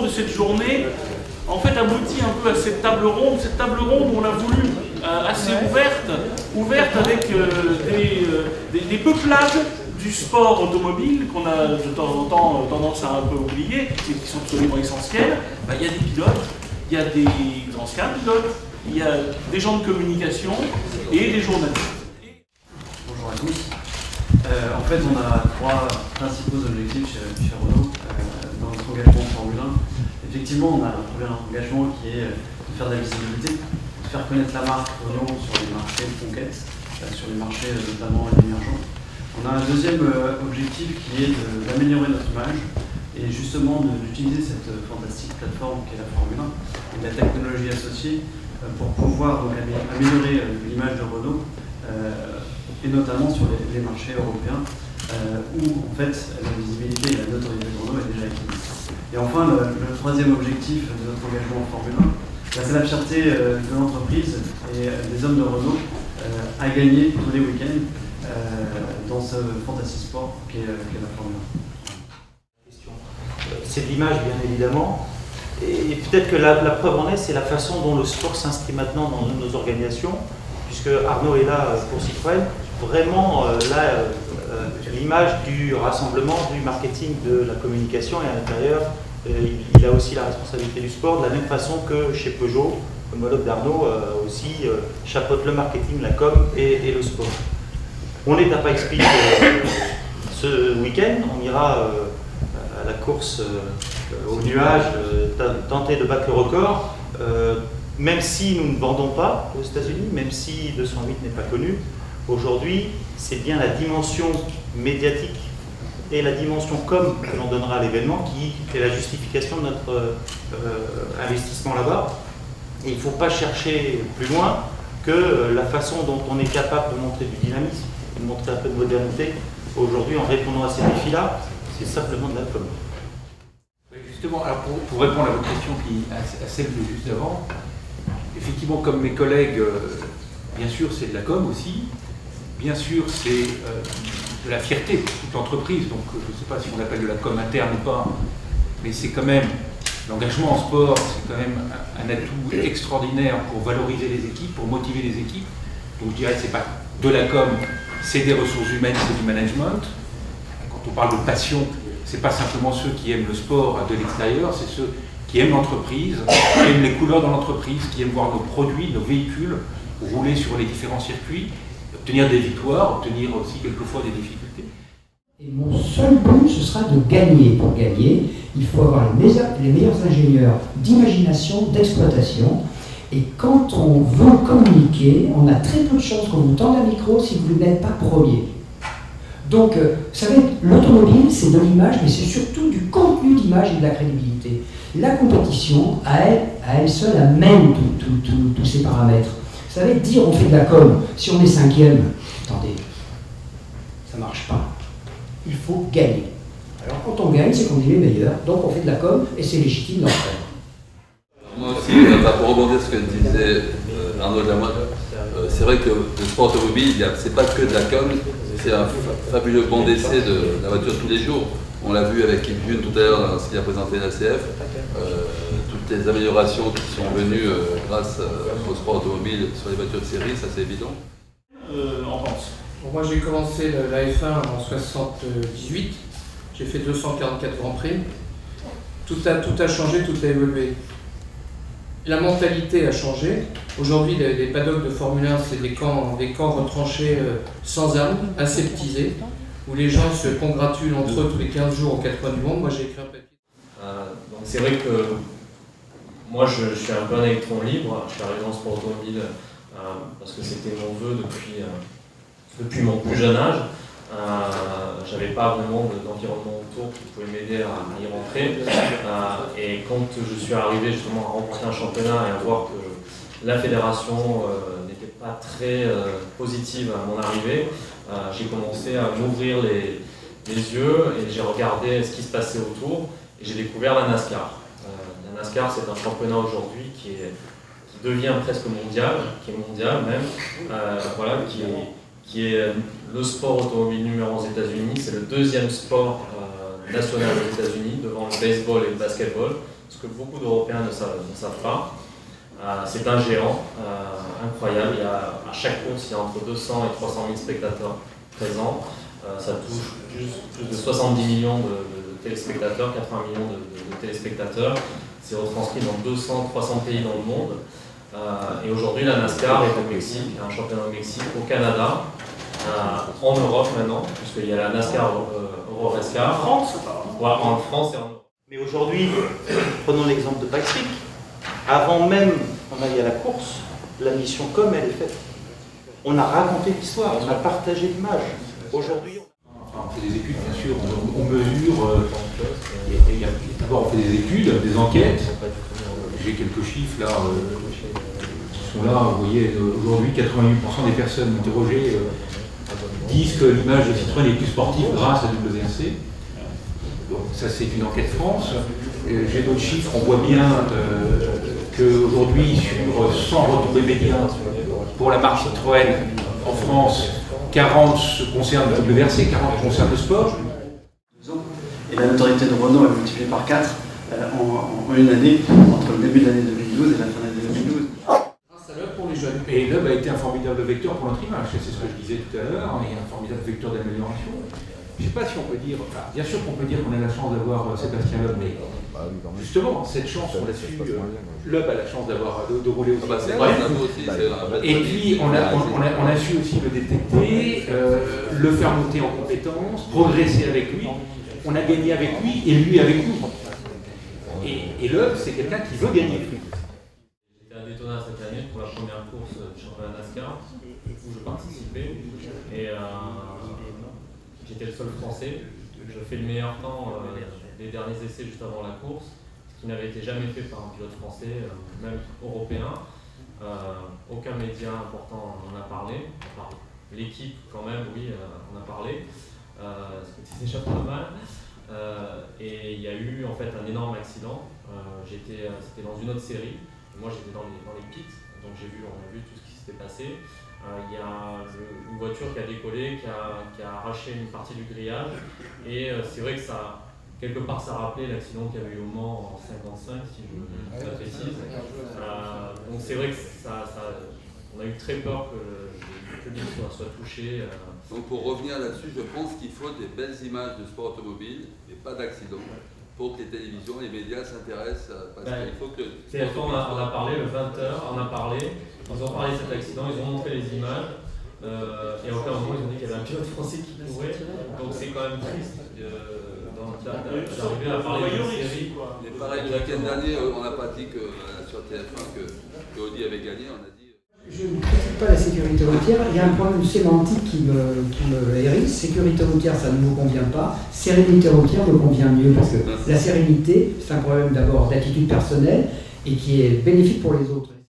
de cette journée en fait aboutit un peu à cette table ronde on a voulu assez ouverte avec des peuplades du sport automobile qu'on a de temps en temps tendance à un peu oublier et qui sont absolument essentiels. Il y a des pilotes, il y a des anciens pilotes, il y a des gens de communication et des journalistes. Bonjour à tous. En fait, on a trois principaux objectifs chez Renault dans notre engagement en Formule 1. Effectivement, on a un premier engagement qui est de faire de la visibilité, de faire connaître la marque Renault sur les marchés de conquête, sur les marchés notamment émergents. On a un deuxième objectif qui est d'améliorer notre image et justement d'utiliser cette fantastique plateforme qu'est la Formule 1 et de la technologie associée pour pouvoir donc améliorer l'image de Renault et notamment sur les marchés européens où en fait la visibilité et la notoriété de Renault est déjà acquise. Et enfin, le troisième objectif de notre engagement en Formule 1, c'est la fierté de l'entreprise et des hommes de Renault à gagner tous les week-ends dans ce fantastique sport qu'est la Formule 1. C'est de l'image, bien évidemment. Et peut-être que la preuve en est, c'est la façon dont le sport s'inscrit maintenant dans nos organisations, puisque Arnaud est là pour Citroën. Vraiment, là, l'image du rassemblement, du marketing, de la communication, et à l'intérieur, il a aussi la responsabilité du sport, de la même façon que chez Peugeot, l'homologue d'Arnaud aussi chapeaute le marketing, la com et le sport. On est à Pikes Peak ce week-end, on ira à la course au nuage, tenter de battre le record, même si nous ne vendons pas aux États-Unis, même si 208 n'est pas connu. Aujourd'hui, c'est bien la dimension médiatique et la dimension com que l'on donnera à l'événement qui est la justification de notre investissement là-bas. Et il ne faut pas chercher plus loin que la façon dont on est capable de montrer du dynamisme, de montrer un peu de modernité aujourd'hui en répondant à ces défis-là, c'est simplement de la com. Justement, alors pour répondre à votre question à celle de juste avant, effectivement, comme mes collègues, bien sûr, c'est de la com aussi. Bien sûr, c'est de la fierté pour toute l'entreprise. Donc, je ne sais pas si on appelle de la com interne ou pas, mais c'est quand même l'engagement en sport, c'est quand même un atout extraordinaire pour valoriser les équipes, pour motiver les équipes. Donc, je dirais que ce n'est pas de la com, c'est des ressources humaines, c'est du management. Quand on parle de passion, ce n'est pas simplement ceux qui aiment le sport de l'extérieur, c'est ceux qui aiment l'entreprise, qui aiment les couleurs dans l'entreprise, qui aiment voir nos produits, nos véhicules rouler sur les différents circuits, obtenir des victoires, obtenir aussi quelquefois des difficultés. Et mon seul but, ce sera de gagner. Pour gagner, il faut avoir les meilleurs ingénieurs d'imagination, d'exploitation. Et quand on veut communiquer, on a très peu de chances qu'on vous tende un micro si vous n'êtes pas premier. Donc, vous savez, l'automobile, c'est de l'image, mais c'est surtout du contenu d'image et de la crédibilité. La compétition, à elle seule, amène tous ces paramètres. Vous savez, dire on fait de la com, si on est cinquième, attendez, ça ne marche pas. Il faut gagner. Alors quand on gagne, c'est qu'on est les meilleurs, donc on fait de la com et c'est légitime d'en faire. Moi aussi, pour rebondir sur ce que disait Arnaud Jamois, c'est vrai que le sport automobile, c'est pas que de la com, c'est un fabuleux banc d'essai de la voiture tous les jours. On l'a vu avec Kim Jun tout à l'heure dans ce qu'il a présenté l'ACF. Toutes les améliorations qui sont venues grâce au sport automobile sur les voitures de série, ça c'est évident. En France. Bon, moi j'ai commencé la F1 en 78, j'ai fait 244 Grands Prix. Tout a changé, tout a évolué. La mentalité a changé. Aujourd'hui, les paddocks de Formule 1, c'est des camps retranchés sans armes, aseptisés, où les gens se congratulent entre eux tous les 15 jours aux 4 coins du monde. Moi j'ai écrit un papier. Donc c'est vrai que moi je suis un peu un électron libre, je suis arrivé dans le sport automobile parce que c'était mon vœu depuis mon plus jeune âge. J'avais pas vraiment d'environnement autour qui pouvait m'aider à y rentrer. Et quand je suis arrivé justement à remporter un championnat et à voir que la fédération n'était pas très positive à mon arrivée, j'ai commencé à m'ouvrir les yeux et j'ai regardé ce qui se passait autour et j'ai découvert la NASCAR. La NASCAR, c'est un championnat aujourd'hui qui devient presque mondial, qui est mondial même, voilà, qui est le sport automobile numéro 1 aux États-Unis. C'est le deuxième sport national aux États-Unis, devant le baseball et le basketball. Ce ce que beaucoup d'Européens ne savent pas. C'est un géant incroyable. Il y a, à chaque course, il y a entre 200 et 300 000 spectateurs présents. Ça touche plus de 70 millions de téléspectateurs, 80 millions de téléspectateurs. C'est retranscrit dans 200-300 pays dans le monde. Et aujourd'hui, la NASCAR est au Mexique, un championnat au Mexique, au Canada, en Europe maintenant, puisqu'il y a la NASCAR Euroracing. En France, en France et en Europe. Mais aujourd'hui, prenons l'exemple de Pikes Avant même qu'on aille à la course, la mission com, elle est faite. On a raconté l'histoire, on a partagé l'image. Aujourd'hui, on fait des études, bien sûr, on mesure. D'abord, on fait des études, des enquêtes. J'ai quelques chiffres là qui sont là. Vous voyez, aujourd'hui, 88% des personnes interrogées disent que l'image de Citroën est plus sportive grâce à WRC. Donc, ça, c'est une enquête France. J'ai d'autres chiffres. On voit bien qu'aujourd'hui, sur 100 retours immédiats pour la marque Citroën en France, 40 concernent WRC, 40 concernent le sport. Et la notoriété de Renault est multipliée par 4 en une année, entre le début de l'année 2012 et la fin de l'année 2012. Grâce à l'UB pour les jeunes. Et l'UB a été un formidable vecteur pour notre image, c'est ce que je disais tout à l'heure, et un formidable vecteur d'amélioration. Je ne sais pas si on peut dire, enfin, bien sûr qu'on peut dire qu'on a la chance d'avoir Sébastien Loeb, mais justement, cette chance, on l'a su, Loeb a la chance de rouler aussi. C'est vrai, aussi. Et puis, on a su aussi le détecter, le faire monter en compétences, progresser avec lui. On a gagné avec lui et lui avec nous. Et Loeb, c'est quelqu'un qui veut gagner. J'étais à Daytona cette année pour la première course du championnat NASCAR où je participais. Et j'étais le seul français. Je fais le meilleur temps des derniers essais juste avant la course, ce qui n'avait été jamais fait par un pilote français, même européen. Aucun média important n'en a parlé. Enfin, l'équipe, quand même, oui, en a parlé. Ce qui était déjà pas mal. Et il y a eu en fait un énorme accident. C'était dans une autre série. Moi, j'étais dans les pits, donc on a vu tout ce qui s'était passé. Il y a une voiture qui a décollé, qui a arraché une partie du grillage. Et c'est vrai que ça, quelque part, ça rappelait l'accident qu'il y avait eu au Mans en 55, si je me précise. Donc c'est vrai que on a eu très peur que le public soit touché. Donc pour revenir là-dessus, je pense qu'il faut des belles images de sport automobile et pas d'accidents pour que les télévisions, les médias s'intéressent parce qu'il faut que... TF1 on a parlé, le 20h on a parlé, ils ont parlé de cet accident, ils ont montré les images et à aucun moment ils ont dit qu'il y avait un pilote français qui courait, donc c'est quand même triste d'arriver à parler d'une série. Et pareil, le week-end dernier, on n'a pas dit sur TF1 que Audi avait gagné, on a dit... Je ne critique pas la sécurité routière, il y a un problème sémantique qui me hérisse. Sécurité routière, ça ne me convient pas. Sérénité routière me convient mieux parce que la sérénité, c'est un problème d'abord d'attitude personnelle et qui est bénéfique pour les autres.